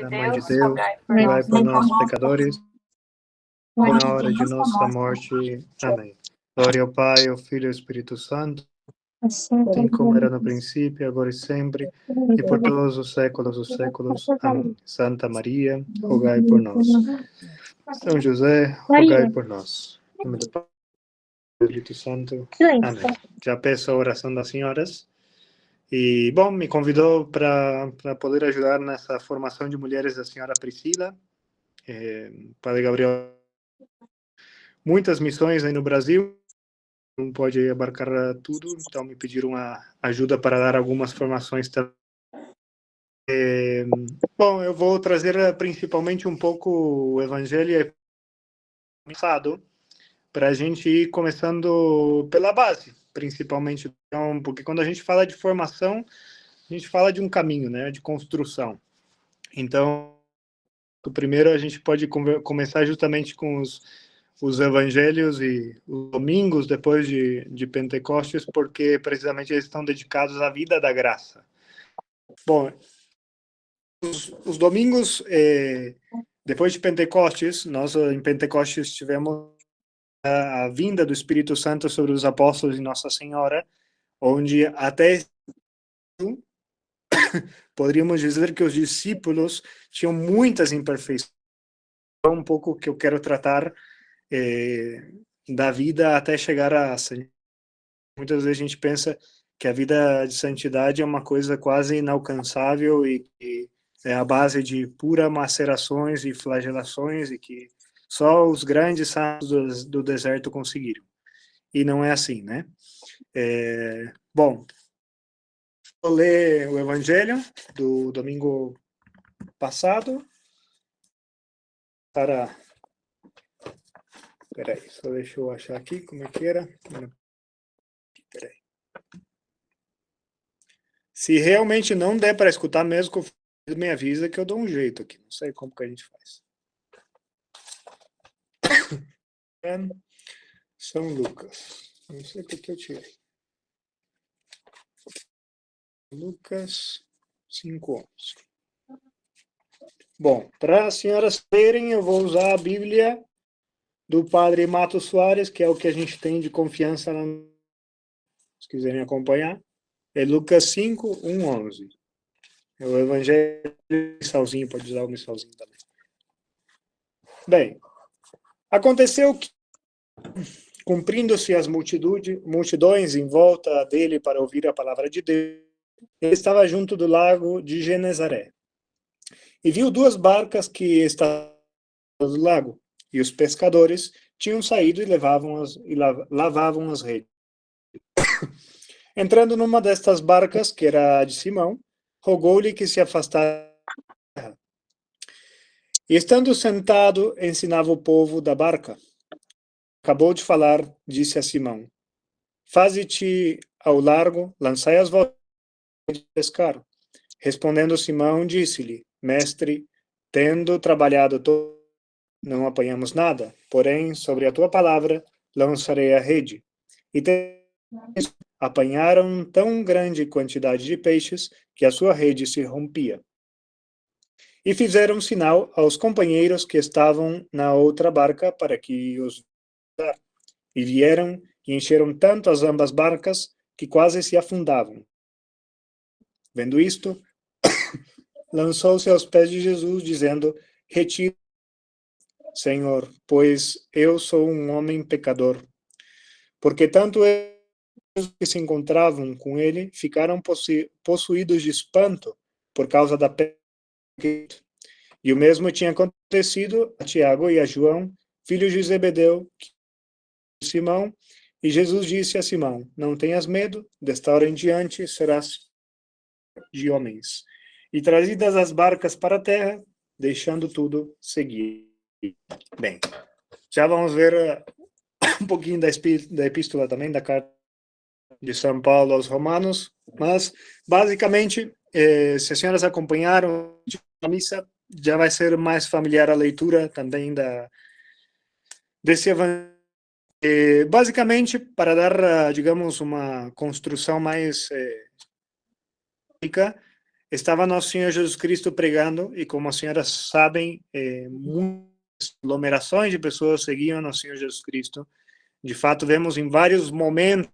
de Mãe de Deus, Deus, rogai por nós, pecadores, e na hora de nossa morte. Amém. Glória ao Pai, ao Filho e ao Espírito Santo, assim como era no princípio, agora e sempre, e por todos os séculos dos séculos. Amém. Santa Maria, rogai por nós. São José, rogai por nós. Em nome do Pai, do Espírito Santo. Amém. Já peço a oração das senhoras. E, bom, me convidou para poder ajudar nessa formação de mulheres da senhora Priscila. Padre Gabriel, muitas missões aí no Brasil, não pode abarcar tudo, então me pediram a ajuda para dar algumas formações também. Bom, eu vou trazer principalmente um pouco o Evangelho passado, para a gente ir começando pela base, principalmente, então, porque quando a gente fala de formação, a gente fala de um caminho, né, de construção. Então, o primeiro a gente pode começar justamente com os evangelhos e os domingos depois de Pentecostes, porque precisamente eles estão dedicados à vida da graça. Bom, os domingos depois de Pentecostes, nós em Pentecostes tivemos a vinda do Espírito Santo sobre os apóstolos e Nossa Senhora, onde até poderíamos dizer que os discípulos tinham muitas imperfeições. Um pouco que eu quero tratar da vida até chegar a muitas vezes a gente pensa que a vida de santidade é uma coisa quase inalcançável e é a base de pura macerações e flagelações e que só os grandes santos do deserto conseguiram. E não é assim, né? Bom, vou ler o Evangelho do domingo passado para... Peraí, só deixa eu achar aqui como é que era. Peraí. Se realmente não der para escutar mesmo, me avisa que eu dou um jeito aqui. Não sei como que a gente faz. São Lucas. Não sei porque eu tirei. Lucas 5:11. Bom, para as senhoras verem, eu vou usar a Bíblia do Padre Mato Soares, que é o que a gente tem de confiança. Se quiserem acompanhar. É Lucas 5:11. É o Evangelho missalzinho, pode usar o missalzinho também. Bem, aconteceu que, cumprindo-se as multidões em volta dele para ouvir a palavra de Deus, ele estava junto do lago de Genezaré. E viu duas barcas que estavam no lago, e os pescadores tinham saído e lavavam as redes. Entrando numa destas barcas, que era a de Simão, rogou-lhe que se afastasse. E estando sentado, ensinava o povo da barca. Acabou de falar, disse a Simão: Faze-te ao largo, lançai as vossas redes de pescar. Respondendo Simão, disse-lhe: Mestre, tendo trabalhado todo, não apanhamos nada, porém, sobre a tua palavra, lançarei a rede. E apanharam tão grande quantidade de peixes que a sua rede se rompia. E fizeram sinal aos companheiros que estavam na outra barca para que os e vieram e encheram tanto as ambas barcas que quase se afundavam. Vendo isto, lançou-se aos pés de Jesus, dizendo: Retire, Senhor, pois eu sou um homem pecador. Porque tanto eles que se encontravam com ele ficaram possuídos de espanto por causa da pedra. E o mesmo tinha acontecido a Tiago e a João, filhos de Zebedeu, Simão, e Jesus disse a Simão: Não tenhas medo, desta hora em diante serás de homens. E trazidas as barcas para a terra, deixando tudo, seguir. Bem, já vamos ver um pouquinho da epístola também, da carta de São Paulo aos Romanos, mas, basicamente, se as senhoras acompanharam a missa, já vai ser mais familiar a leitura também desse evangelho. Basicamente, para dar, digamos, uma construção mais rica, estava nosso Senhor Jesus Cristo pregando, e como as senhoras sabem, muitas aglomerações de pessoas seguiam nosso Senhor Jesus Cristo. De fato, vemos em vários momentos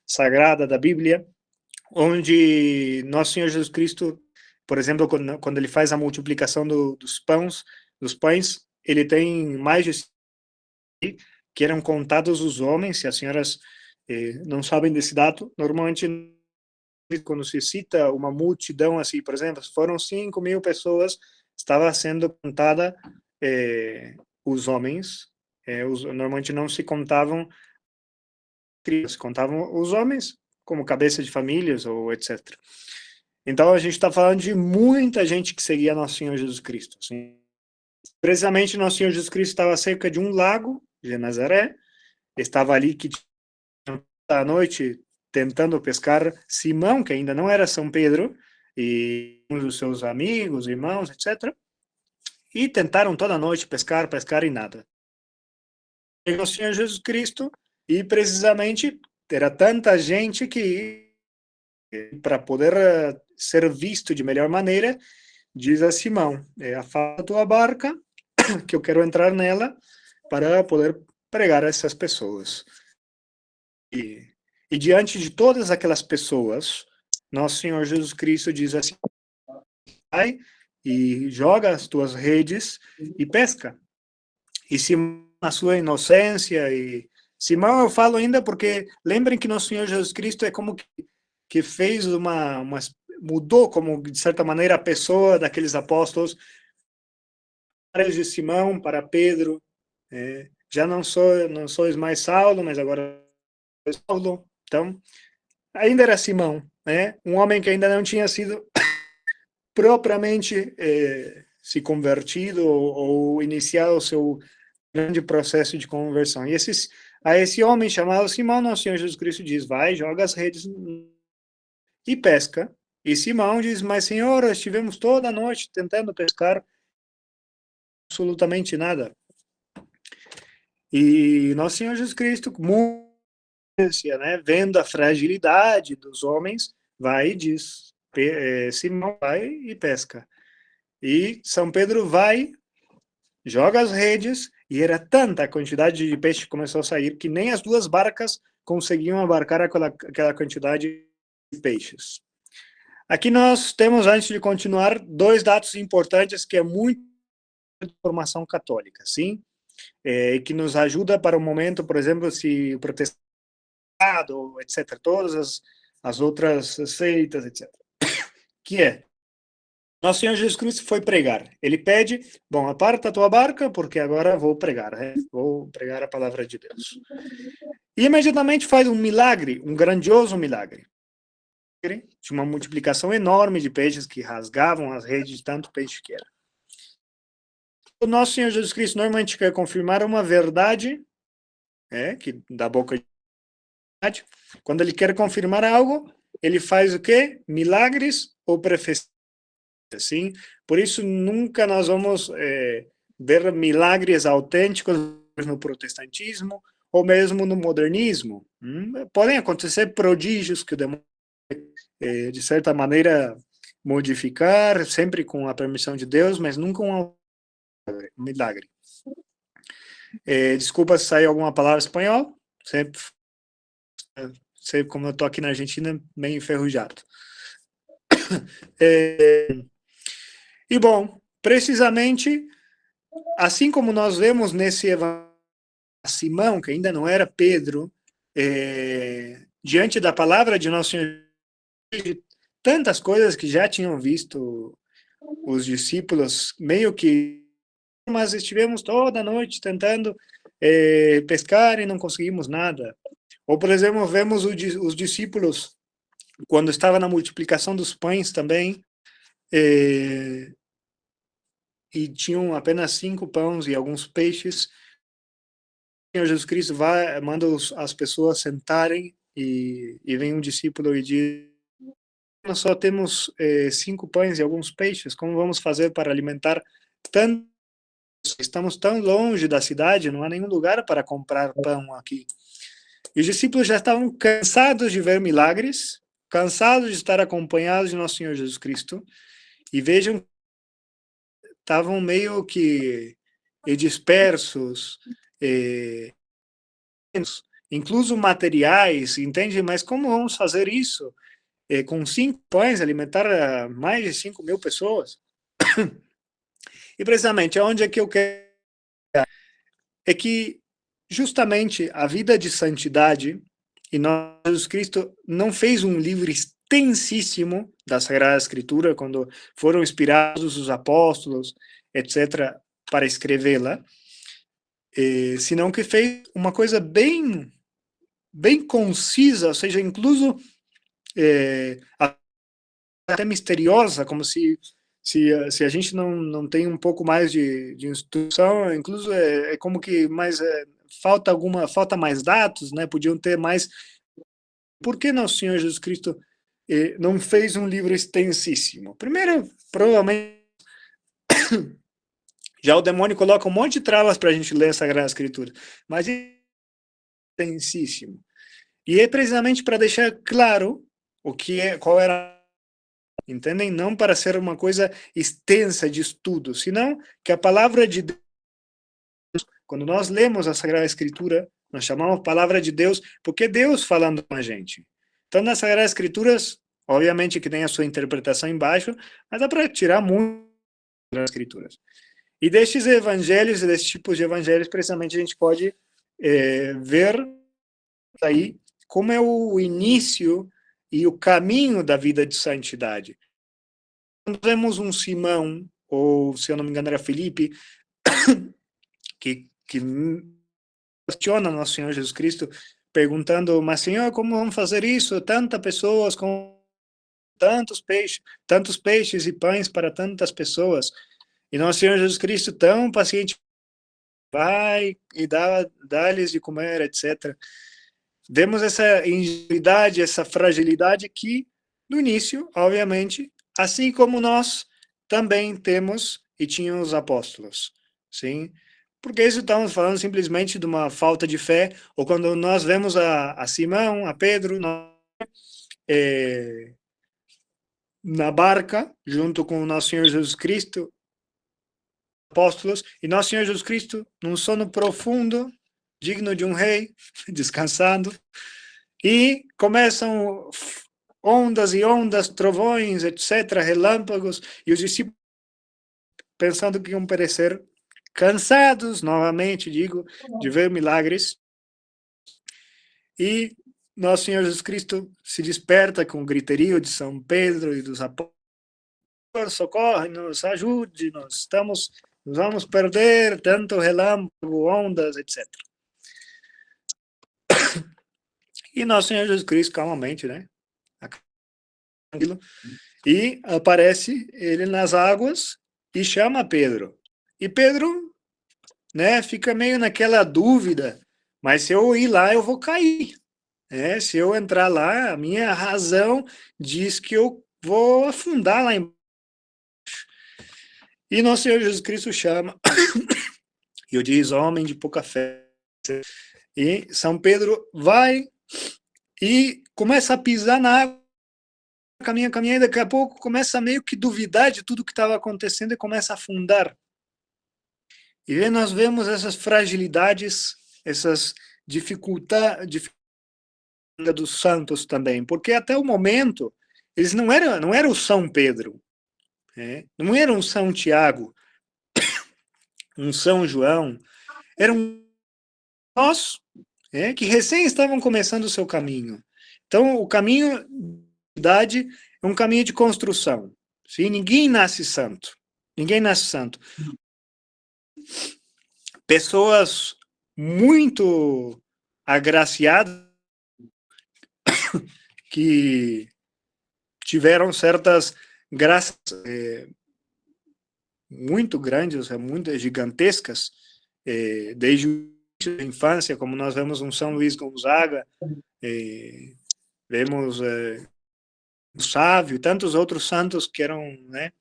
sagrados da Bíblia, onde nosso Senhor Jesus Cristo, por exemplo, quando ele faz a multiplicação dos pães, ele tem mais de que eram contados os homens. Se as senhoras não sabem desse dado, normalmente quando se cita uma multidão assim, por exemplo, foram 5.000 pessoas, estava sendo contada os homens, normalmente não se contavam crianças, se contavam os homens como cabeça de famílias ou etc. Então a gente está falando de muita gente que seguia nosso Senhor Jesus Cristo. Assim. Precisamente nosso Senhor Jesus Cristo estava cerca de um lago de Nazaré, estava ali que à noite tentando pescar Simão, que ainda não era São Pedro, e um dos seus amigos, irmãos, etc. E tentaram toda noite pescar e nada. Chegou o Senhor Jesus Cristo e precisamente era tanta gente que, para poder ser visto de melhor maneira, diz a Simão, afasta a tua barca, que eu quero entrar nela para poder pregar a essas pessoas. E diante de todas aquelas pessoas, nosso Senhor Jesus Cristo diz assim, vai e joga as tuas redes e pesca. E Simão, na sua inocência, e Simão eu falo ainda porque lembrem que nosso Senhor Jesus Cristo é como que fez mudou como, de certa maneira, a pessoa daqueles apóstolos, de Simão para Pedro, já não sois mais Saulo, mas agora Saulo. Então, ainda era Simão, né? Um homem que ainda não tinha sido propriamente se convertido ou iniciado o seu grande processo de conversão. E a esse homem chamado Simão, nosso Senhor Jesus Cristo diz, vai, joga as redes e pesca. E Simão diz, mas Senhor, estivemos toda a noite tentando pescar absolutamente nada. E nosso Senhor Jesus Cristo, né, vendo a fragilidade dos homens, vai e diz, Simão vai e pesca. E São Pedro vai, joga as redes, e era tanta a quantidade de peixe que começou a sair, que nem as duas barcas conseguiam abarcar aquela quantidade de peixes. Aqui nós temos, antes de continuar, dois dados importantes que é muito formação católica, sim? Que nos ajuda para o momento, por exemplo, se o protestante, etc., todas as outras seitas, etc., que é, nosso Senhor Jesus Cristo foi pregar. Ele pede, bom, aparta a tua barca, porque agora vou pregar, vou pregar a palavra de Deus. E imediatamente faz um milagre, um grandioso milagre, de uma multiplicação enorme de peixes que rasgavam as redes de tanto peixe que era. O nosso Senhor Jesus Cristo normalmente quer confirmar uma verdade, que da boca de verdade. Quando ele quer confirmar algo, ele faz o quê? Milagres ou profecias. Assim? Por isso, nunca nós vamos ver milagres autênticos no protestantismo ou mesmo no modernismo. Podem acontecer prodígios que o demônio, de certa maneira, modificar, sempre com a permissão de Deus, mas nunca um milagre. Desculpa se saiu alguma palavra em espanhol, sempre como eu estou aqui na Argentina, meio enferrujado. E bom, precisamente, assim como nós vemos nesse evangelho, Simão, que ainda não era Pedro, diante da palavra de nosso Senhor, tantas coisas que já tinham visto os discípulos, meio que, mas estivemos toda a noite tentando pescar e não conseguimos nada. Ou, por exemplo, vemos os discípulos, quando estava na multiplicação dos pães também, e tinham apenas 5 pães e alguns peixes. O Senhor Jesus Cristo manda as pessoas sentarem e vem um discípulo e diz, nós só temos 5 pães e alguns peixes, como vamos fazer para alimentar tantos? Estamos tão longe da cidade, não há nenhum lugar para comprar pão aqui. E os discípulos já estavam cansados de ver milagres, cansados de estar acompanhados de nosso Senhor Jesus Cristo, e vejam, estavam meio que dispersos, incluso materiais, entende? Mas como vamos fazer isso? Com 5 pães, alimentar mais de 5.000 pessoas? E precisamente, aonde é que eu quero? É que justamente a vida de santidade, e nós, Jesus Cristo não fez um livro extensíssimo da Sagrada Escritura, quando foram inspirados os apóstolos, etc., para escrevê-la, senão que fez uma coisa bem, bem concisa, ou seja, incluso até misteriosa, como se a gente não tem um pouco mais de instrução, incluso é como que mais falta mais dados, né? Podiam ter mais. Por que nosso Senhor Jesus Cristo não fez um livro extensíssimo? Primeiro, provavelmente, já o demônio coloca um monte de travas para a gente ler a Sagrada Escritura, mas extensíssimo. E é precisamente para deixar claro o que qual era, entendem? Não para ser uma coisa extensa de estudo, senão que a palavra de Deus, quando nós lemos a Sagrada Escritura, nós chamamos palavra de Deus, porque é Deus falando com a gente. Então, nas Sagradas Escrituras, obviamente que tem a sua interpretação embaixo, mas dá para tirar muito das Escrituras. E destes evangelhos, desses tipos de evangelhos, precisamente a gente pode ver aí como é o início e o caminho da vida de santidade. Quando vemos um Simão, ou se eu não me engano era Felipe, que questiona nosso Senhor Jesus Cristo, perguntando, mas Senhor, como vamos fazer isso? Tantas pessoas com tantos peixes e pães para tantas pessoas. E nosso Senhor Jesus Cristo, tão paciente, vai e dá-lhes de comer, etc. Vemos essa ingenuidade, essa fragilidade que, no início, obviamente, assim como nós também temos e tínhamos os apóstolos, sim? Porque isso estamos falando simplesmente de uma falta de fé, ou quando nós vemos a Simão, a Pedro, na barca, junto com o nosso Senhor Jesus Cristo, apóstolos, e nosso Senhor Jesus Cristo, num sono profundo, digno de um rei, descansando, e começam ondas e ondas, trovões, etc., relâmpagos, e os discípulos pensando que iam perecer, cansados, novamente, digo, de ver milagres, e nosso Senhor Jesus Cristo se desperta com o griterio de São Pedro e dos apóstolos, socorre-nos, ajude-nos, nos vamos perder, tanto relâmpago, ondas, etc. E nosso Senhor Jesus Cristo, calmamente, né? E aparece ele nas águas e chama Pedro. E Pedro, né, fica meio naquela dúvida, mas se eu ir lá, eu vou cair. Se eu entrar lá, a minha razão diz que eu vou afundar lá embaixo. E nosso Senhor Jesus Cristo chama, e o diz, homem de pouca fé. E São Pedro vai e começa a pisar na água, caminha, e daqui a pouco começa a meio que duvidar de tudo que estava acontecendo e começa a afundar. E nós vemos essas fragilidades, essas dificuldades dos santos também, porque até o momento eles não era o São Pedro, não era um São Tiago, um São João, eram nós, que recém estavam começando o seu caminho. Então, o caminho da idade é um caminho de construção. Sim? Ninguém nasce santo. Ninguém nasce santo. Pessoas muito agraciadas que tiveram certas graças muito grandes, muito gigantescas, desde a infância, como nós vemos um São Luís Gonzaga, vemos o Sávio e tantos outros santos que eram, né,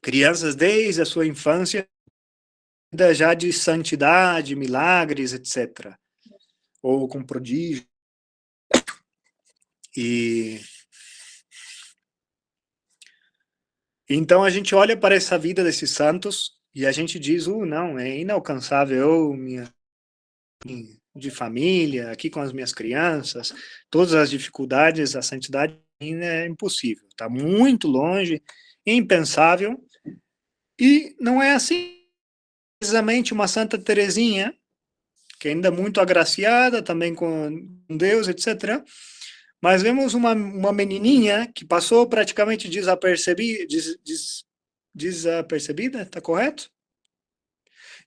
crianças desde a sua infância, já de santidade, milagres, etc. Ou com prodígio. E Então a gente olha para essa vida desses santos e a gente diz, não, é inalcançável, eu, minha de família, aqui com as minhas crianças, todas as dificuldades, a santidade é impossível, está muito longe, impensável, e não é assim. Precisamente uma Santa Teresinha, que ainda é muito agraciada, também com Deus, etc., mas vemos uma menininha que passou praticamente desapercebida, está correto?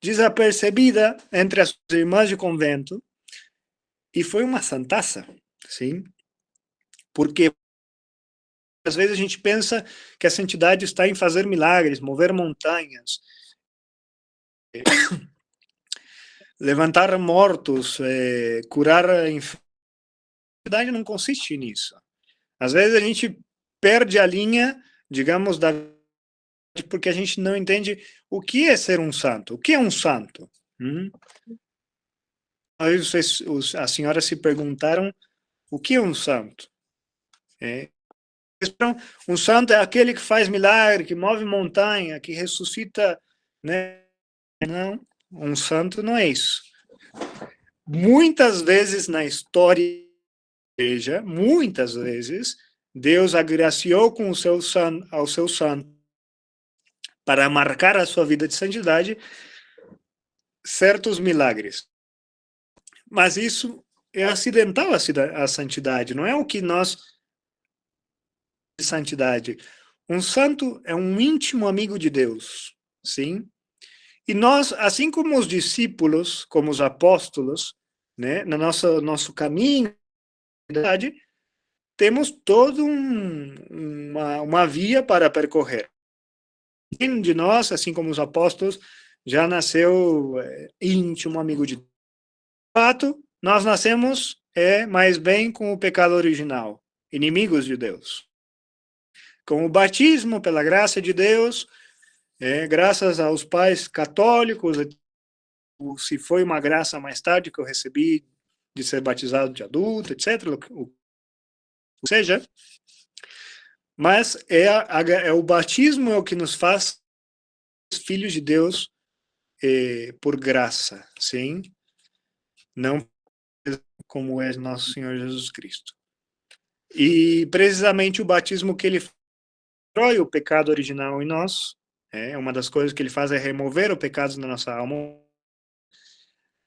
Desapercebida entre as irmãs de convento, e foi uma santaça, sim, porque às vezes a gente pensa que a santidade está em fazer milagres, mover montanhas, levantar mortos, curar enfermidades. A santidade não consiste nisso. Às vezes a gente perde a linha, digamos, porque a gente não entende o que é ser um santo. O que é um santo? Aí as senhoras se perguntaram o que é um santo? Um santo é aquele que faz milagre, que move montanha, que ressuscita, né? Não, um santo não é isso. Muitas vezes na história da igreja, muitas vezes, Deus agraciou com ao seu santo para marcar a sua vida de santidade certos milagres. Mas isso é acidental, a santidade, não é o que nós de santidade. Um santo é um íntimo amigo de Deus, sim? E nós, assim como os discípulos, como os apóstolos, né, no nosso caminho, temos todo uma via para percorrer. Um de nós, assim como os apóstolos, já nasceu íntimo amigo de Deus. De fato, nós nascemos mais bem com o pecado original, inimigos de Deus. Com o batismo, pela graça de Deus, graças aos pais católicos, se foi uma graça mais tarde que eu recebi de ser batizado de adulto, etc. Ou seja, mas o batismo é o que nos faz filhos de Deus por graça, sim? Não como é nosso Senhor Jesus Cristo. E precisamente o batismo que ele destrói o pecado original em nós, uma das coisas que ele faz é remover o pecado da nossa alma,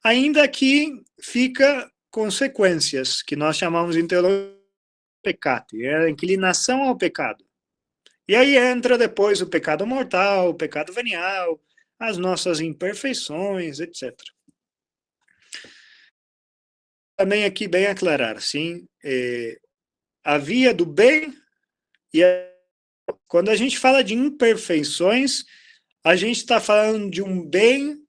ainda que fica consequências, que nós chamamos em teologia de pecado, é a inclinação ao pecado. E aí entra depois o pecado mortal, o pecado venial, as nossas imperfeições, etc. Também aqui bem aclarar, sim, a via do bem e quando a gente fala de imperfeições, a gente está falando de um bem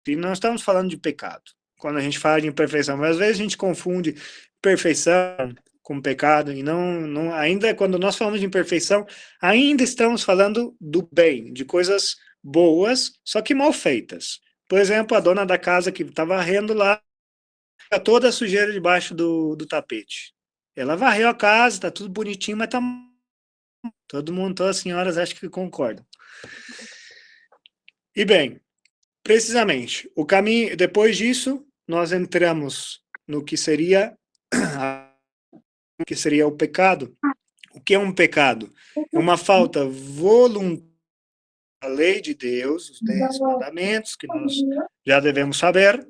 e não estamos falando de pecado. Quando a gente fala de imperfeição, mas às vezes a gente confunde perfeição com pecado, e não, ainda quando nós falamos de imperfeição, ainda estamos falando do bem, de coisas boas, só que mal feitas. Por exemplo, a dona da casa que estava varrendo lá, toda a sujeira debaixo do tapete. Ela varreu a casa, está tudo bonitinho, mas tá todo mundo, todas as senhoras acho que concordam. E bem, precisamente, o caminho, depois disso, nós entramos no que seria o pecado. O que é um pecado? É uma falta voluntária da lei de Deus, os 10 mandamentos, que nós já devemos saber.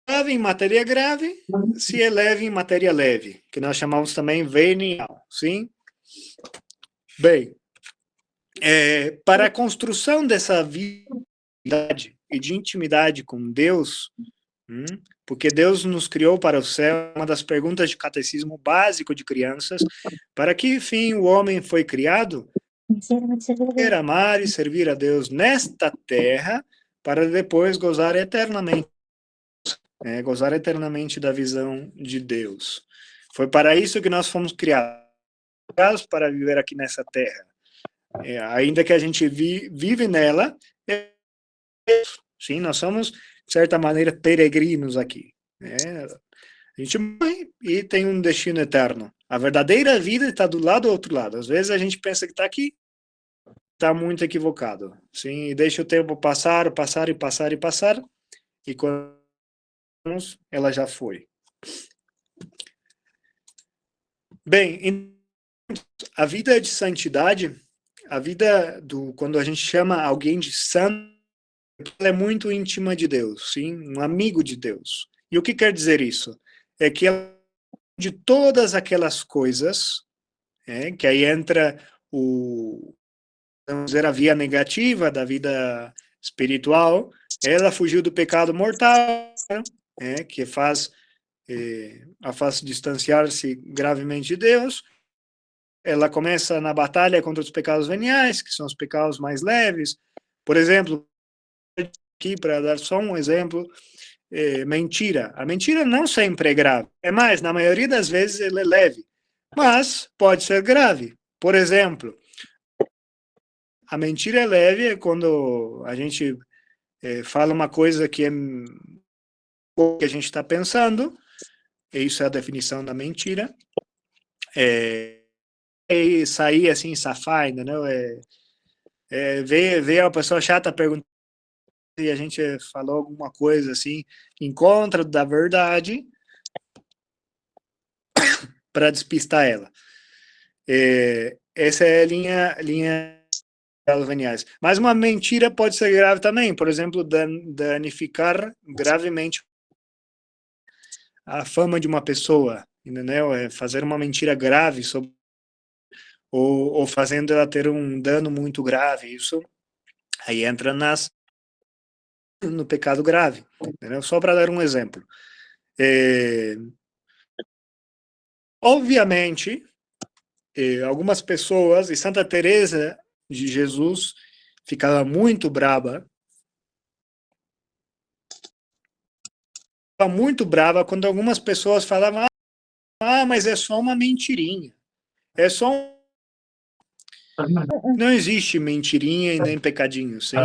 Grave em matéria grave, se eleve em matéria leve, que nós chamamos também venial, sim? Bem, para a construção dessa vida e de intimidade com Deus, porque Deus nos criou para o céu, uma das perguntas de catecismo básico de crianças, para que fim o homem foi criado? Quer amar e servir a Deus nesta terra, para depois gozar eternamente da visão de Deus. Foi para isso que nós fomos criados, para viver aqui nessa terra. Ainda que a gente vive nela, sim, nós somos, de certa maneira, peregrinos aqui. A gente morre e tem um destino eterno. A verdadeira vida está do lado do outro lado. Às vezes a gente pensa que está aqui, está muito equivocado. Sim, e deixa o tempo passar, passar e passar e passar, e quando ela já foi. Bem, a vida de santidade, a vida do quando a gente chama alguém de santo, ela é muito íntima de Deus, sim, um amigo de Deus. E o que quer dizer isso? É que ela, de todas aquelas coisas, que aí entra o, vamos dizer, a via negativa da vida espiritual, ela fugiu do pecado mortal, que a faz distanciar-se gravemente de Deus. Ela começa na batalha contra os pecados veniais, que são os pecados mais leves. Por exemplo, aqui para dar só um exemplo, mentira. A mentira não sempre é grave. É mais, na maioria das vezes ela é leve, mas pode ser grave. Por exemplo, a mentira é leve quando a gente fala uma coisa que é o que a gente está pensando, e isso é a definição da mentira. E sair assim, safar, entendeu? Ver uma pessoa chata perguntando e a gente falou alguma coisa assim, em contra da verdade, para despistar ela. Essa é a linha veniais. Mas uma mentira pode ser grave também, por exemplo, danificar gravemente a fama de uma pessoa, entendeu? Fazer uma mentira grave sobre, ou fazendo ela ter um dano muito grave. Isso aí entra no pecado grave, entendeu? Só para dar um exemplo. Obviamente, algumas pessoas, e Santa Teresa de Jesus ficava muito brava quando algumas pessoas falavam: mas é só uma mentirinha, é só não existe mentirinha e nem pecadinho, sim.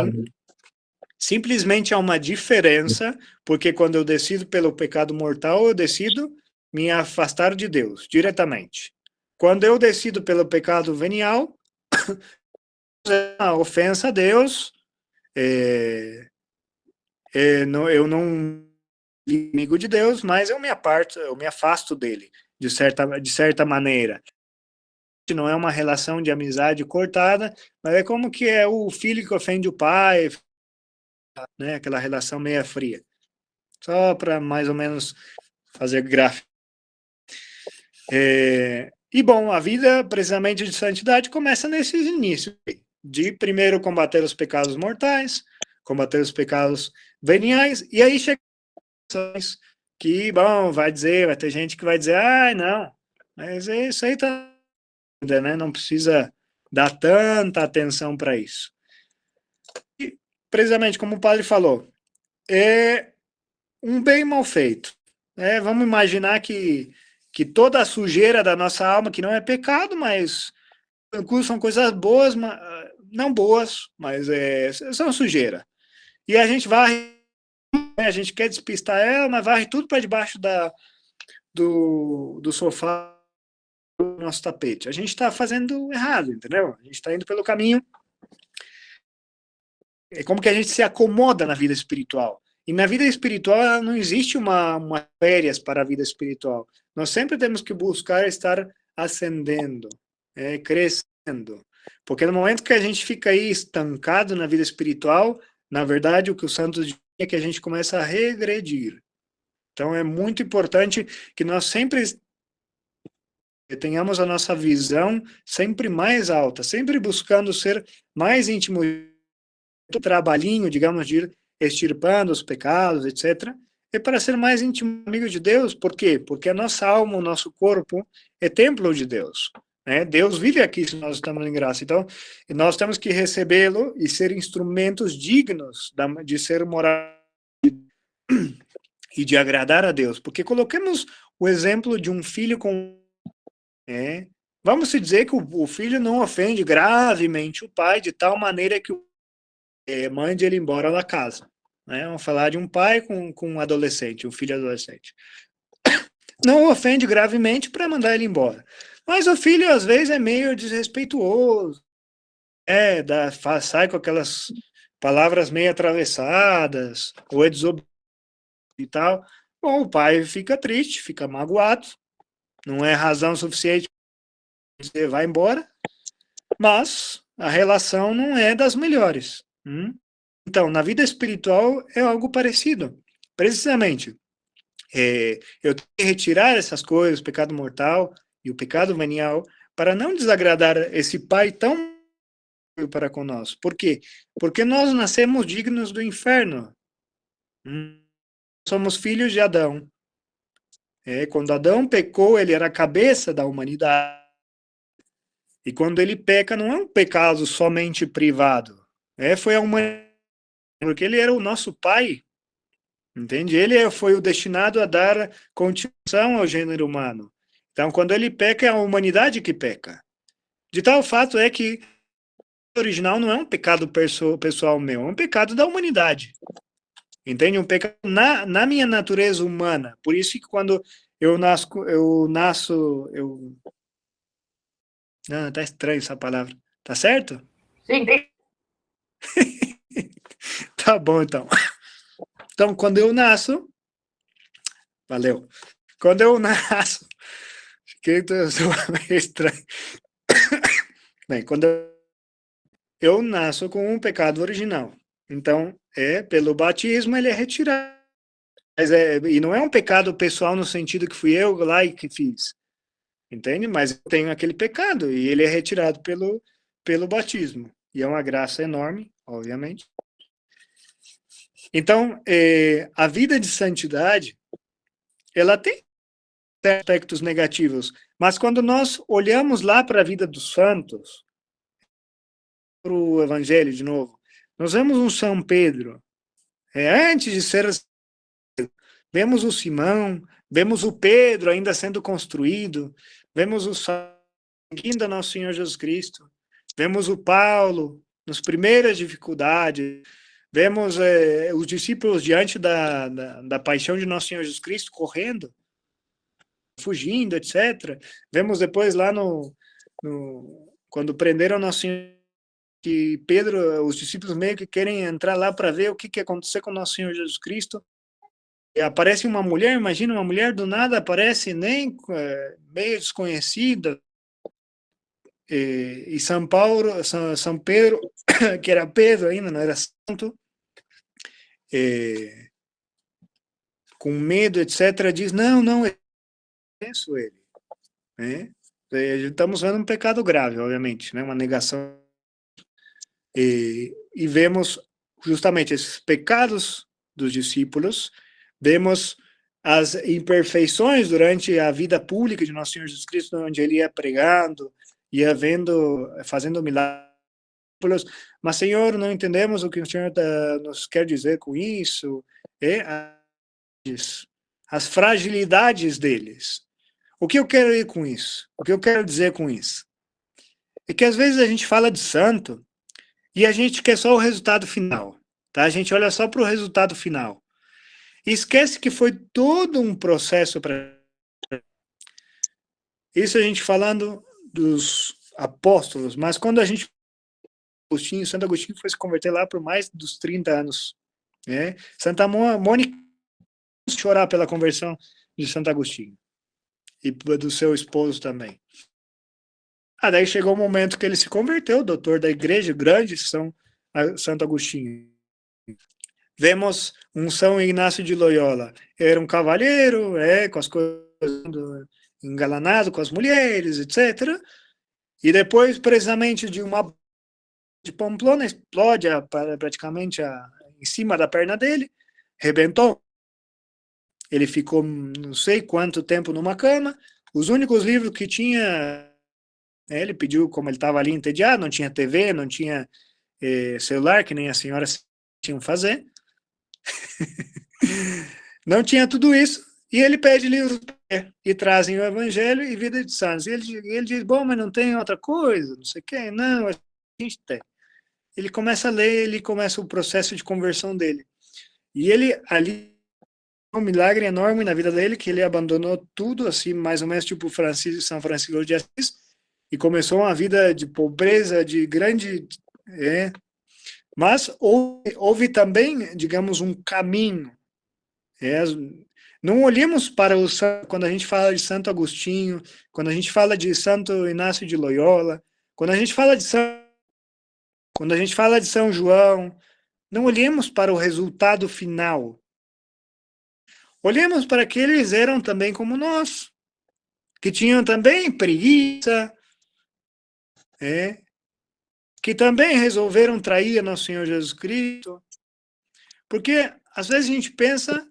Simplesmente há uma diferença, porque quando eu decido pelo pecado mortal, eu decido me afastar de Deus diretamente. Quando eu decido pelo pecado venial, a ofensa a Deus, eu não inimigo de Deus, mas eu me afasto dele, de certa maneira. Não é uma relação de amizade cortada, mas é como que é o filho que ofende o pai, né? Aquela relação meio fria. Só para mais ou menos fazer gráfico. E bom, a vida precisamente de santidade começa nesses inícios, de primeiro combater os pecados mortais, combater os pecados veniais, e aí chega que, bom, vai ter gente que vai dizer, não, mas isso aí tá, né? Não precisa dar tanta atenção para isso. E, precisamente como o padre falou, é um bem mal feito. Vamos imaginar que toda a sujeira da nossa alma, que não é pecado, mas são coisas boas, não boas, mas são sujeira. E a gente varre, a gente quer despistar ela, mas varre tudo para debaixo do sofá do nosso tapete. A gente está fazendo errado, entendeu? A gente está indo pelo caminho. É como que a gente se acomoda na vida espiritual. E na vida espiritual não existe uma férias para a vida espiritual. Nós sempre temos que buscar estar ascendendo, crescendo. Porque no momento que a gente fica aí estancado na vida espiritual, na verdade, o que os santos dizem é que a gente começa a regredir. Então é muito importante que nós sempre tenhamos a nossa visão sempre mais alta, sempre buscando ser mais íntimo do trabalhinho, digamos, de ir extirpando os pecados, etc., é para ser mais íntimo amigo de Deus. Por quê? Porque a nossa alma, o nosso corpo é templo de Deus. Deus vive aqui se nós estamos em graça. Então, nós temos que recebê-lo e ser instrumentos dignos de ser moral e de agradar a Deus. Porque coloquemos o exemplo de um filho com... vamos se dizer que o filho não ofende gravemente o pai de tal maneira que mande ele embora da casa. Vamos falar de um pai com um adolescente, um filho adolescente. não o ofende gravemente para mandar ele embora. Mas o filho, às vezes, é meio desrespeituoso, sai com aquelas palavras meio atravessadas, ou é desobediente e tal. Bom, o pai fica triste, fica magoado, não é razão suficiente para dizer vai embora, mas a relação não é das melhores. Então, na vida espiritual é algo parecido. Precisamente, eu tenho que retirar essas coisas, o pecado mortal e o pecado venial, para não desagradar esse pai tão para conosco. Por quê? Porque nós nascemos dignos do inferno. Somos filhos de Adão. Quando Adão pecou, ele era a cabeça da humanidade. E quando ele peca, não é um pecado somente privado. Foi a humanidade, porque ele era o nosso pai. Entende? Ele foi o destinado a dar continuação ao gênero humano. Então, quando ele peca, é a humanidade que peca. De tal fato é que o original não é um pecado pessoal meu, é um pecado da humanidade. Entende? Um pecado na minha natureza humana. Por isso que quando eu nasço. Não, tá estranho essa palavra. Tá certo? Sim. Tá bom, então. Então, quando eu nasço. Valeu. Quando eu nasço. Fiquei meio estranho. Bem, quando eu nasço com um pecado original. Então, pelo batismo, ele é retirado. Mas e não é um pecado pessoal no sentido que fui eu lá e que fiz. Entende? Mas eu tenho aquele pecado e ele é retirado pelo batismo. E é uma graça enorme, obviamente. Então, a vida de santidade, ela tem aspectos negativos, mas quando nós olhamos lá para a vida dos santos, para o Evangelho de novo, nós vemos um São Pedro, antes de ser, vemos o Simão, vemos o Pedro ainda sendo construído, vemos o seguindo a nosso Senhor Jesus Cristo, vemos o Paulo nas primeiras dificuldades, vemos os discípulos diante da paixão de nosso Senhor Jesus Cristo correndo, fugindo, etc. Vemos depois lá quando prenderam nosso Senhor, que Pedro, os discípulos meio que querem entrar lá para ver o que aconteceu com nosso Senhor Jesus Cristo. E aparece uma mulher, imagina uma mulher do nada aparece, nem meio desconhecida, e São Pedro, que era Pedro ainda, não era santo, com medo, etc., diz, não, eu penso ele. Estamos vendo um pecado grave, obviamente, uma negação. E vemos justamente esses pecados dos discípulos, vemos as imperfeições durante a vida pública de nosso Senhor Jesus Cristo, onde ele ia pregando, ia fazendo milagres. Mas, Senhor, não entendemos o que o Senhor nos quer dizer com isso, as fragilidades deles. O que eu quero ir com isso? O que eu quero dizer com isso? É que às vezes a gente fala de santo e a gente quer só o resultado final, tá? A gente olha só para o resultado final. E esquece que foi todo um processo para isso, a gente falando dos apóstolos, mas quando a gente Santo Agostinho foi se converter lá por mais dos 30 anos, Santa Mônica chorar pela conversão de Santo Agostinho e do seu esposo também. Daí chegou o momento que ele se converteu, doutor da igreja, grande Santo Agostinho. Vemos um São Ignácio de Loyola, era um cavalheiro, com as coisas engalanado com as mulheres, etc. E depois, de Pamplona, explode praticamente em cima da perna dele, rebentou. Ele ficou não sei quanto tempo numa cama. Os únicos livros que tinha, ele pediu, como ele estava ali entediado, não tinha TV, não tinha celular, que nem as senhoras tinham fazer. Não tinha tudo isso. E ele pede livros e trazem o Evangelho e Vida de Santos. E ele diz, bom, mas não tem outra coisa, não sei o quê. Não, a gente tem. Ele começa a ler, ele começa o processo de conversão dele. E ele ali um milagre enorme na vida dele, que ele abandonou tudo, assim, mais ou menos tipo São Francisco de Assis, e começou uma vida de pobreza, de grande... mas houve também, digamos, um caminho. Não olhemos para o quando a gente fala de Santo Agostinho, quando a gente fala de Santo Inácio de Loyola, quando a gente fala de São João, não olhemos para o resultado final. Olhemos para que eles eram também como nós, que tinham também preguiça, que também resolveram trair a nosso Senhor Jesus Cristo. Porque às vezes a gente pensa,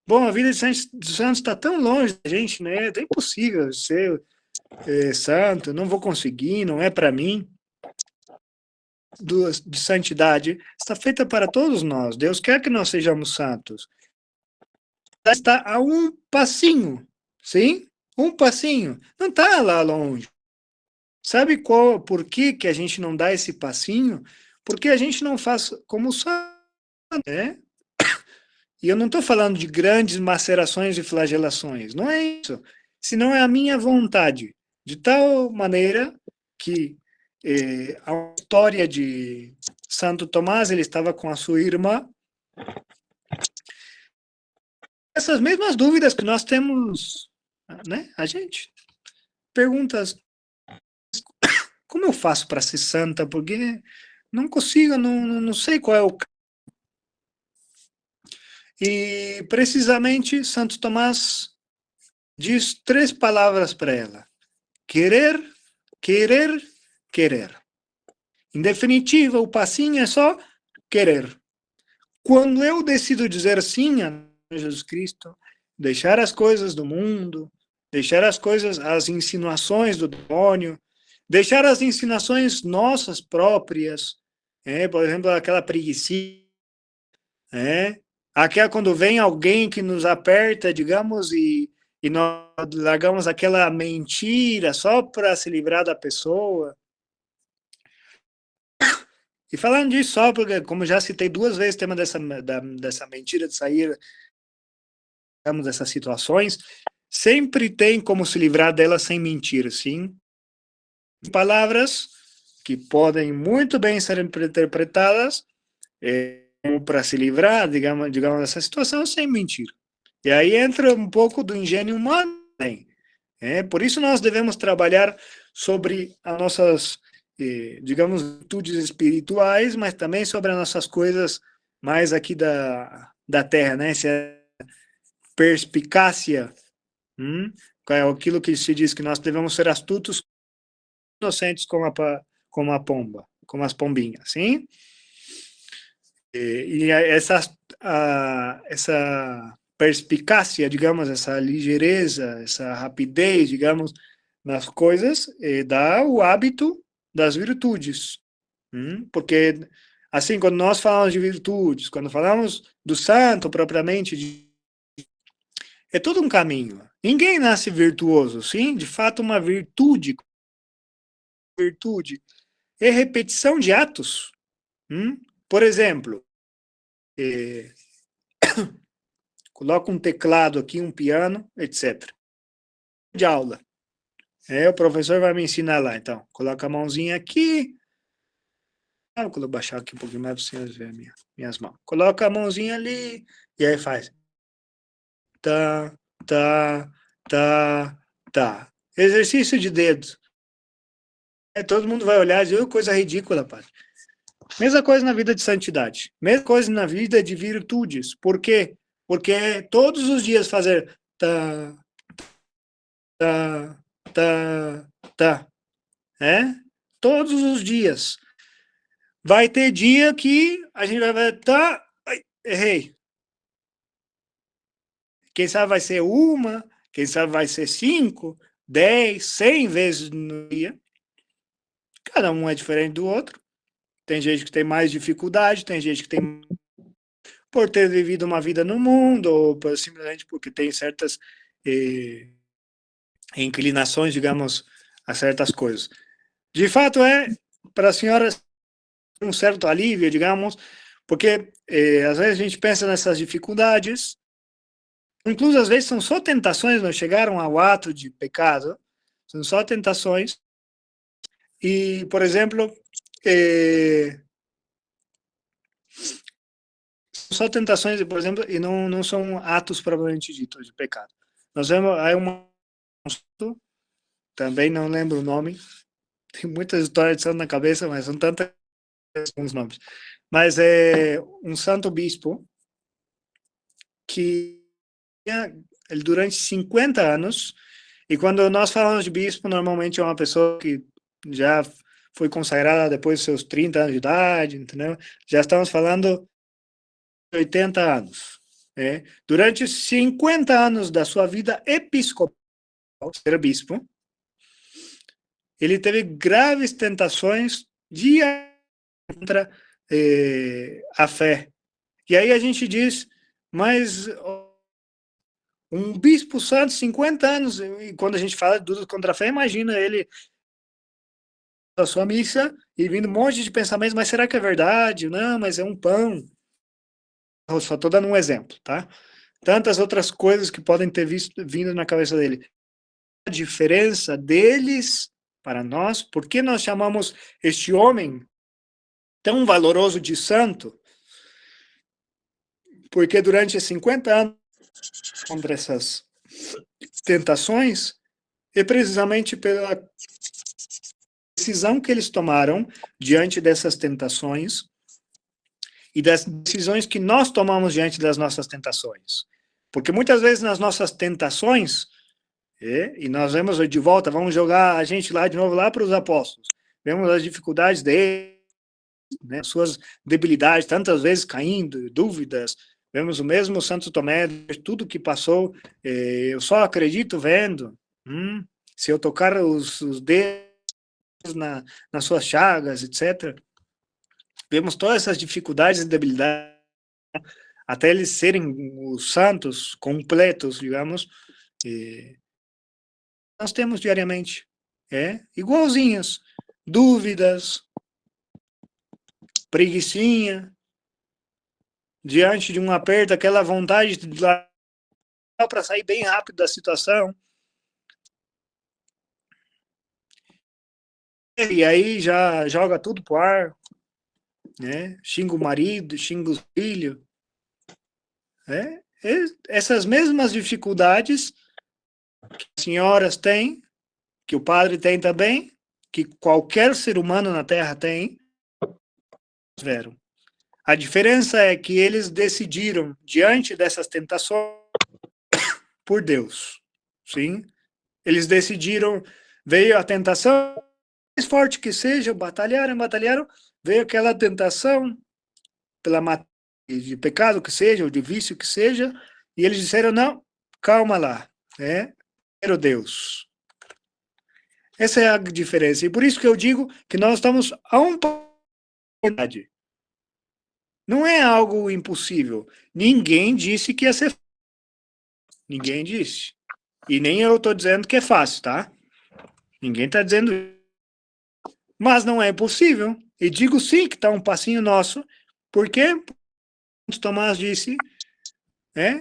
bom, a vida de santos está tão longe da gente, né? É impossível ser santo, não vou conseguir, não é para mim. De santidade está feita para todos nós. Deus quer que nós sejamos santos. Está a um passinho, sim? Um passinho. Não está lá longe. Sabe por que a gente não dá esse passinho? Porque a gente não faz como santo, né? E eu não estou falando de grandes macerações e flagelações. Não é isso. Senão é a minha vontade. De tal maneira que a história de Santo Tomás, ele estava com a sua irmã. Essas mesmas dúvidas que nós temos, né? A gente pergunta, como eu faço para ser santa? Porque não consigo, não sei qual é o... E precisamente Santo Tomás diz 3 palavras para ela: querer, querer, querer. Em definitiva, o passinho é só querer. Quando eu decido dizer sim a Jesus Cristo, deixar as coisas do mundo, deixar as coisas, as insinuações do demônio, deixar as insinuações nossas próprias, por exemplo, aquela preguiça, aquela quando vem alguém que nos aperta, digamos, e nós largamos aquela mentira só para se livrar da pessoa. E falando disso, só porque, como já citei 2 vezes o tema dessa mentira de sair, digamos, dessas situações, sempre tem como se livrar dela sem mentir, sim? Palavras que podem muito bem ser interpretadas para se livrar, digamos, dessa situação sem mentir. E aí entra um pouco do engenho humano também. Por isso nós devemos trabalhar sobre as nossas, digamos, virtudes espirituais, mas também sobre as nossas coisas mais aqui da terra, né? Essa perspicácia, é aquilo que se diz que nós devemos ser astutos, inocentes como a pomba, como as pombinhas, sim? E essa perspicácia, digamos, essa ligeireza, essa rapidez, digamos, nas coisas, dá o hábito das virtudes. Porque, assim, quando nós falamos de virtudes, quando falamos do santo propriamente, é todo um caminho. Ninguém nasce virtuoso, sim? De fato, uma virtude é repetição de atos. Por exemplo, coloca um teclado aqui, um piano, etc. De aula. O professor vai me ensinar lá, então. Coloca a mãozinha aqui. Vou baixar aqui um pouquinho mais para vocês verem minhas mãos. Coloca a mãozinha ali e aí faz. Tá, tá, tá, tá. Exercício de dedos. Todo mundo vai olhar e dizer, coisa ridícula, padre. Mesma coisa na vida de santidade. Mesma coisa na vida de virtudes. Por quê? Porque é todos os dias fazer tá, tá, tá, tá. Todos os dias. Vai ter dia que a gente vai ver, tá, ai, errei. Quem sabe vai ser 1, quem sabe vai ser 5, 10, 100 vezes no dia. Cada um é diferente do outro. Tem gente que tem mais dificuldade, tem gente que tem por ter vivido uma vida no mundo, ou simplesmente porque tem certas inclinações, digamos, a certas coisas. De fato, para a senhora um certo alívio, digamos, porque às vezes a gente pensa nessas dificuldades, Incluso, às vezes, são só tentações, não chegaram ao ato de pecado, são só tentações. E, por exemplo, só tentações, por exemplo, e não são atos propriamente ditos de pecado. Nós vemos, há também não lembro o nome, tem muitas histórias de santo na cabeça, mas são tantos os nomes. Mas é um santo bispo que ele durante 50 anos, e quando nós falamos de bispo, normalmente é uma pessoa que já foi consagrada depois dos seus 30 anos de idade, entendeu? Já estamos falando de 80 anos. Durante 50 anos da sua vida episcopal, ser bispo, ele teve graves tentações de contra a fé. E aí a gente diz, mas um bispo santo, 50 anos, e quando a gente fala de dúvidas contra a fé, imagina ele da sua missa e vindo um monte de pensamentos, mas será que é verdade? Não, mas é um pão. Eu só estou dando um exemplo, tá? Tantas outras coisas que podem ter vindo na cabeça dele. A diferença deles para nós, por que nós chamamos este homem tão valoroso de santo? Porque durante 50 anos, contra essas tentações, é precisamente pela decisão que eles tomaram diante dessas tentações e das decisões que nós tomamos diante das nossas tentações. Porque muitas vezes nas nossas tentações, e nós vemos de volta, vamos jogar a gente lá de novo lá para os apóstolos, vemos as dificuldades deles, né, suas debilidades, tantas vezes caindo, dúvidas, vemos o mesmo Santo Tomé, tudo que passou, eu só acredito vendo, se eu tocar os dedos nas suas chagas, etc. Vemos todas essas dificuldades e debilidades, até eles serem os santos completos, digamos, nós temos diariamente, igualzinhas, dúvidas, preguicinha, diante de um aperto, aquela vontade de lá para sair bem rápido da situação. E aí já joga tudo pro ar, né? Xinga o marido, xinga os filhos. Essas mesmas dificuldades que as senhoras têm, que o padre tem também, que qualquer ser humano na Terra tem, tiveram. A diferença é que eles decidiram, diante dessas tentações, por Deus. Sim? Eles decidiram, veio a tentação, mais forte que seja, batalharam, veio aquela tentação, pela de pecado que seja, ou de vício que seja, e eles disseram, não, calma lá, primeiro Deus. Essa é a diferença, e por isso que eu digo que nós estamos a um verdade. Não é algo impossível. Ninguém disse que ia ser fácil. Ninguém disse. E nem eu estou dizendo que é fácil, tá? Ninguém está dizendo isso. Mas não é impossível. E digo sim que está um passinho nosso, porque Tomás disse,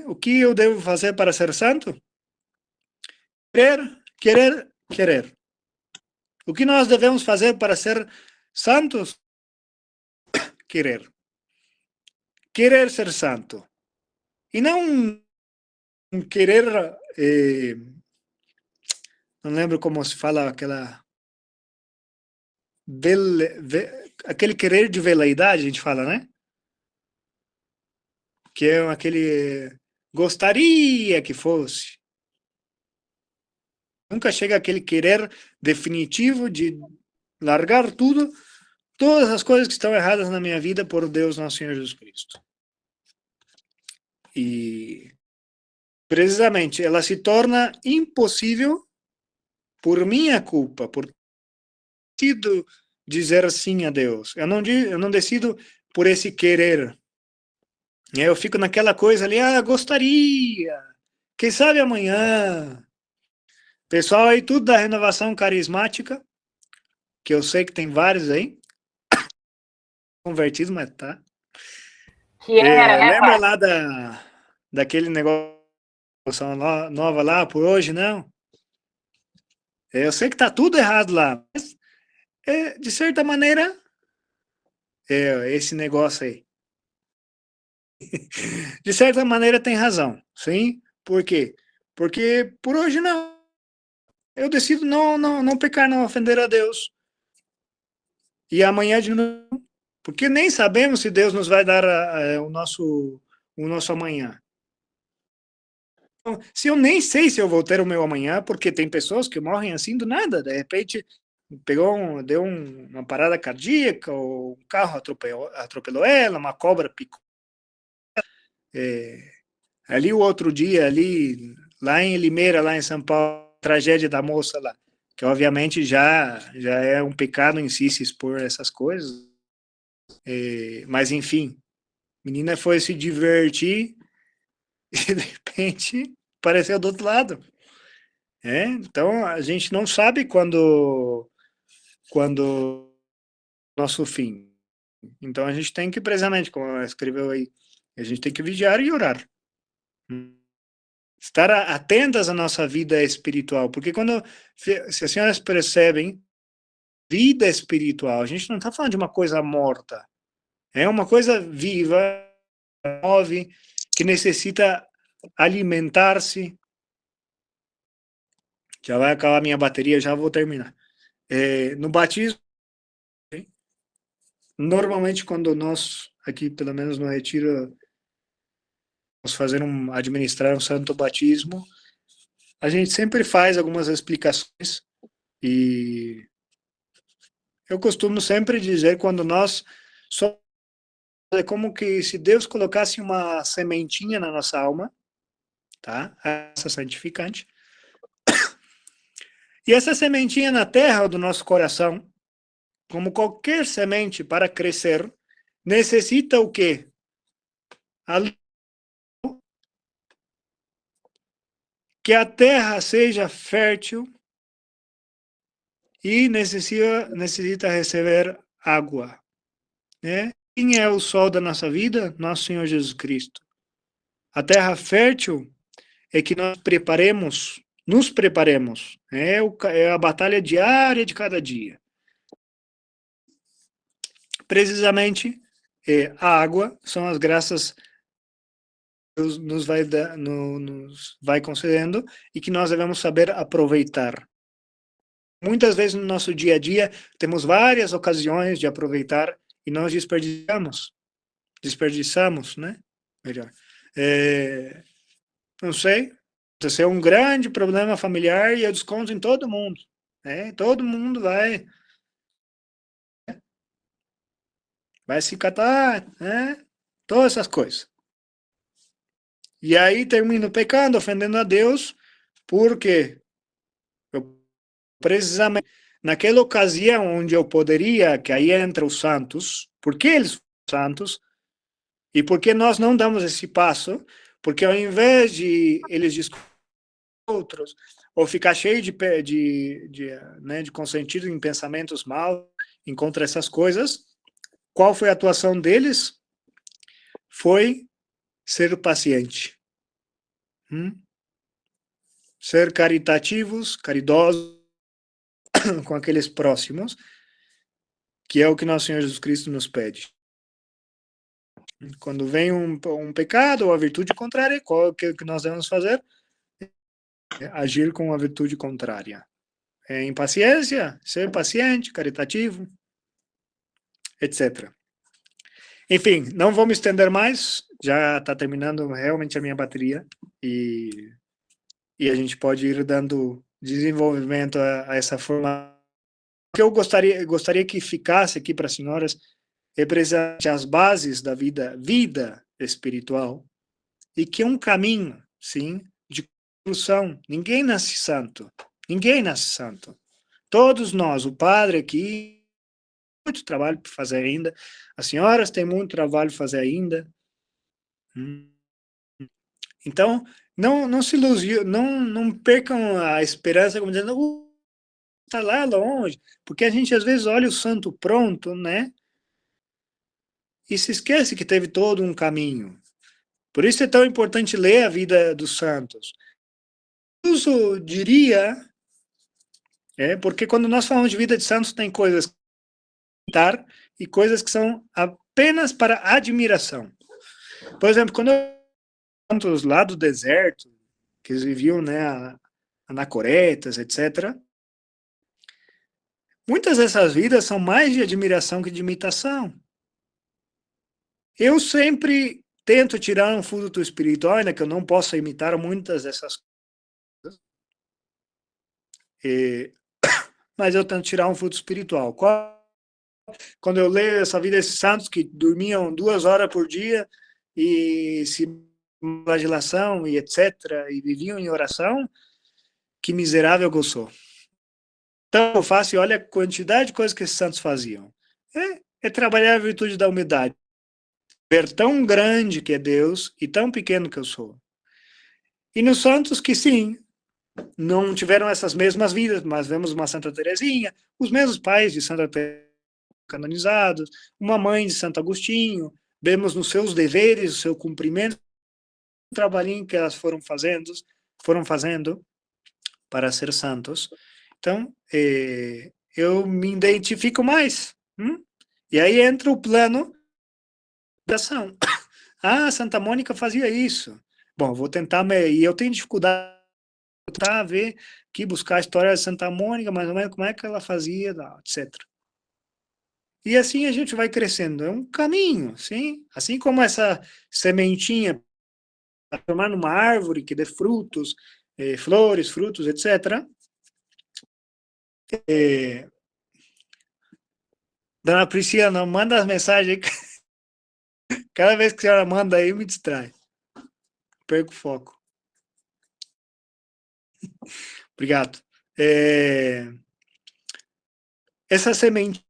o que eu devo fazer para ser santo? Querer, querer, querer. O que nós devemos fazer para ser santos? Querer. Querer ser santo. E não querer, não lembro como se fala aquele querer de veleidade, a gente fala, né? Que é aquele gostaria que fosse. Nunca chega aquele querer definitivo de largar tudo, todas as coisas que estão erradas na minha vida por Deus nosso Senhor Jesus Cristo. E precisamente ela se torna impossível por minha culpa, por decido dizer sim a Deus. Eu não decido por esse querer. Eu fico naquela coisa ali, gostaria, quem sabe amanhã. Pessoal aí, tudo da renovação carismática, que eu sei que tem vários aí, convertidos, mas tá. Que era, né, lembra lá daquele negócio promoção nova lá por hoje, não. Eu sei que está tudo errado lá, mas de certa maneira, esse negócio aí. De certa maneira tem razão, sim. Por quê? Porque por hoje não. Eu decido não pecar, não ofender a Deus. E amanhã de novo. Porque nem sabemos se Deus nos vai dar o nosso amanhã. Então, se eu nem sei se eu vou ter o meu amanhã, porque tem pessoas que morrem assim do nada, de repente deu uma parada cardíaca, ou um carro atropelou ela, uma cobra picou. Ali o outro dia, ali, lá em Limeira, lá em São Paulo, tragédia da moça lá, que obviamente já é um pecado em si se expor essas coisas, mas enfim, a menina foi se divertir e de repente apareceu do outro lado. Então a gente não sabe quando nosso fim. Então a gente tem que, precisamente, como escreveu aí, a gente tem que vigiar e orar. Estar atentas à nossa vida espiritual, porque se as senhoras percebem, vida espiritual, a gente não está falando de uma coisa morta, é uma coisa viva, move, que necessita alimentar-se. Já vai acabar minha bateria, já vou terminar. No batismo, normalmente quando nós, aqui pelo menos no Retiro, administrar um santo batismo, a gente sempre faz algumas explicações e eu costumo sempre dizer, quando nós somos, é como que se Deus colocasse uma sementinha na nossa alma, tá? Essa santificante. E essa sementinha na terra do nosso coração, como qualquer semente para crescer, necessita o quê? Que a terra seja fértil e necessita receber água, né? Quem é o sol da nossa vida? Nosso Senhor Jesus Cristo. A terra fértil é que nos preparemos. É a batalha diária de cada dia. Precisamente, a água são as graças que Deus nos vai concedendo e que nós devemos saber aproveitar. Muitas vezes no nosso dia a dia temos várias ocasiões de aproveitar e nós desperdiçamos, né? Melhor. Não sei, esse é um grande problema familiar e eu desconto em todo mundo. Todo mundo vai se catar, né? Todas essas coisas. E aí termino pecando, ofendendo a Deus, porque eu, precisamente naquela ocasião onde eu poderia, que aí entra os santos, porque eles são santos, e porque nós não damos esse passo, porque ao invés de eles discutirem outros, ou ficar cheio de consentido em pensamentos maus, encontra essas coisas, qual foi a atuação deles? Foi ser paciente. Ser caritativos, caridosos com aqueles próximos, que é o que nosso Senhor Jesus Cristo nos pede. Quando vem um pecado ou a virtude contrária, qual que nós devemos fazer? Agir com a virtude contrária. Impaciência, ser paciente, caritativo, etc. Enfim, não vou me estender mais, já está terminando realmente a minha bateria e a gente pode ir dando desenvolvimento a essa forma. O que eu gostaria que ficasse aqui para as senhoras é precisamente as bases da vida espiritual, e que é um caminho, sim, de construção. Ninguém nasce santo. Ninguém nasce santo. Todos nós, o padre aqui, muito trabalho para fazer ainda. As senhoras têm muito trabalho para fazer ainda. Então, não se ilusionam, não percam a esperança como dizendo, está lá longe, porque a gente às vezes olha o santo pronto, né? E se esquece que teve todo um caminho. Por isso é tão importante ler a vida dos santos. Eu diria, porque quando nós falamos de vida de santos, tem coisas e coisas que são apenas para admiração. Por exemplo, quando santos lá do deserto, que eles viviam, né, anacoretas, etc., muitas dessas vidas são mais de admiração que de imitação. Eu sempre tento tirar um fruto espiritual, ainda que eu não possa imitar muitas dessas coisas, mas eu tento tirar um fruto espiritual. Quando eu leio essa vida desses santos que dormiam 2 horas por dia e se flagelação e etc., e viviam em oração, que miserável que eu sou. Então eu faço e olha a quantidade de coisas que esses santos faziam. É trabalhar a virtude da humildade. Ver tão grande que é Deus e tão pequeno que eu sou. E nos santos que sim, não tiveram essas mesmas vidas, mas vemos uma Santa Teresinha, os mesmos pais de Santa Teresa canonizados, uma mãe de Santo Agostinho, vemos nos seus deveres, o seu cumprimento, o trabalhinho que elas foram fazendo para ser santos. Então, eu me identifico mais. E aí entra o plano da ação. Ah, Santa Mônica fazia isso. Bom, vou tentar, e eu tenho dificuldade a ver, aqui buscar a história de Santa Mônica, mais ou menos como é que ela fazia, etc. E assim a gente vai crescendo. É um caminho, sim? Assim como essa sementinha para formar numa árvore que dê frutos, flores, frutos, etc. Dona Priscila, não manda as mensagens aí. Cada vez que a senhora manda aí, me distrai. Perco o foco. Obrigado. Essa semente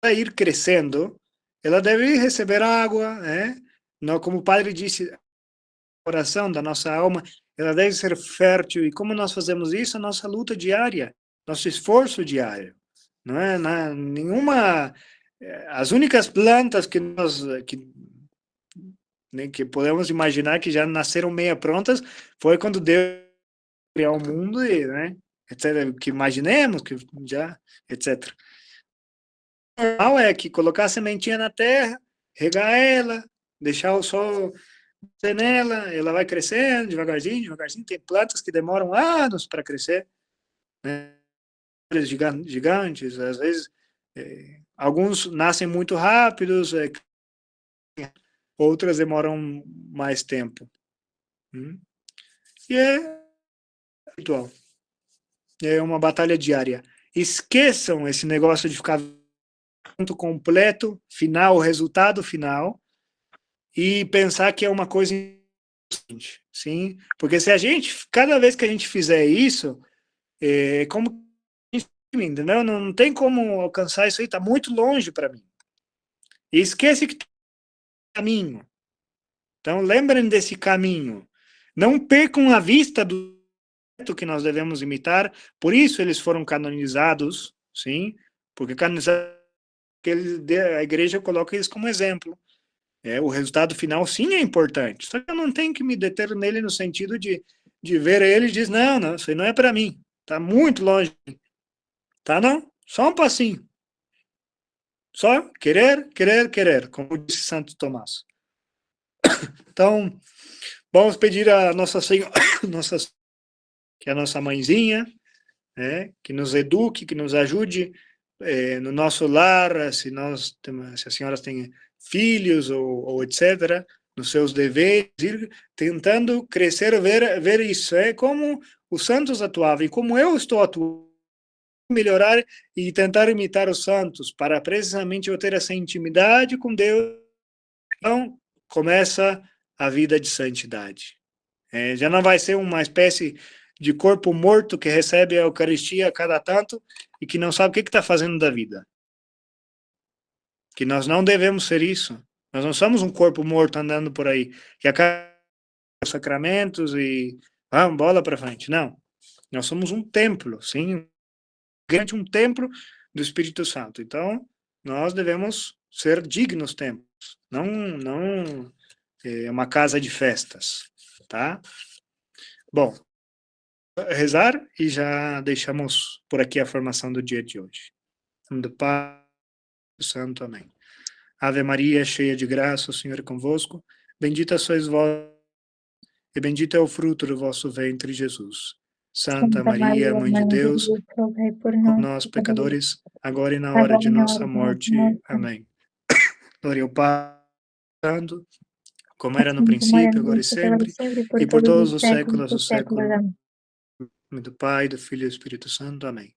vai ir crescendo, ela deve receber água, né? Não, como o padre disse, a oração da nossa alma, ela deve ser fértil. E como nós fazemos isso? A nossa luta diária, nosso esforço diário. Não é nenhuma... As únicas plantas que podemos imaginar que já nasceram meia prontas foi quando Deus criou o mundo e, né, etc. Que imaginemos que já, etc. O normal é que colocar a sementinha na terra, regar ela, deixar o sol ser nela, ela vai crescendo devagarzinho, devagarzinho. Tem plantas que demoram anos para crescer, né? Gigantes, às vezes alguns nascem muito rápidos, outras demoram mais tempo. E é ritual. É uma batalha diária. Esqueçam esse negócio de ficar completo, final, resultado final, e pensar que é uma coisa importante, sim? Porque se a gente, cada vez que a gente fizer isso, como entendeu? Não tem como alcançar isso aí, está muito longe para mim. E esquece que tem caminho. Então, lembrem desse caminho. Não percam a vista do que nós devemos imitar. Por isso eles foram canonizados, sim? Porque canonizados, a igreja coloca eles como exemplo. O resultado final, sim, é importante. Só que eu não tenho que me deter nele no sentido de ver ele e dizer, não, isso aí não é para mim. Está muito longe. Tá, não? Só um passinho. Só querer, querer, querer, como disse Santo Tomás. Então, vamos pedir a Nossa Senhora, que é a nossa mãezinha, né, que nos eduque, que nos ajude no nosso lar, se as senhoras têm filhos ou etc., nos seus deveres, ir tentando crescer, ver isso, como os santos atuavam e como eu estou atuando, melhorar e tentar imitar os santos, para precisamente eu ter essa intimidade com Deus. Então, começa a vida de santidade. Já não vai ser uma espécie de corpo morto que recebe a Eucaristia a cada tanto e que não sabe o que está fazendo da vida. Que nós não devemos ser isso. Nós não somos um corpo morto andando por aí, que acaba os sacramentos e vamos, bola para frente. Não. Nós somos um templo, sim, grande um templo do Espírito Santo. Então, nós devemos ser dignos templos. Não é uma casa de festas, tá? Bom, rezar e já deixamos por aqui a formação do dia de hoje. Em nome do Pai, do Santo, amém. Ave Maria, cheia de graça, o Senhor é convosco. Bendita sois vós, e bendito é o fruto do vosso ventre, Jesus. Santa Santa Maria, Maria, Mãe de Mãe de Deus, Deus, rogai por por nós, nós, pecadores, pecadores, agora e na hora agora de e na hora nossa de nossa morte. morte. Amém. Glória ao Pai, Santo, como era no Assim como era princípio, no agora e princípio, agora e sempre, sempre, por e por todos todos os os séculos séculos do dos séculos. século. Amém. Em nome do Pai, do Filho e do Espírito Santo. Amém.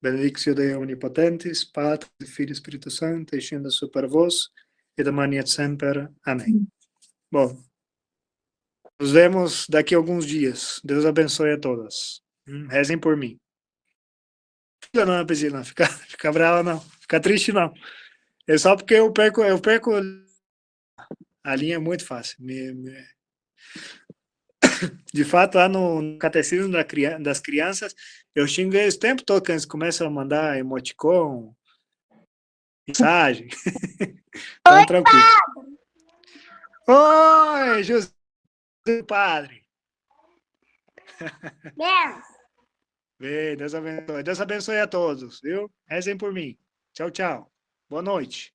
Benedictio Dei omnipotentes, Patris, Filho e Espírito Santo, descenda super vos, e domani et semper. Amém. Bom, nos vemos daqui a alguns dias. Deus abençoe a todas. Rezem por mim. Não, Priscila, não fica brava não, fica triste não. É só porque eu perco a linha é muito fácil. De fato, lá no catecismo das crianças, eu xingo eles o tempo todo, que eles começam a mandar emoticon, mensagem. Então, tranquilo. Oi, José Padre. Deus abençoe. Deus abençoe a todos, viu? Rezem por mim. Tchau, tchau. Boa noite.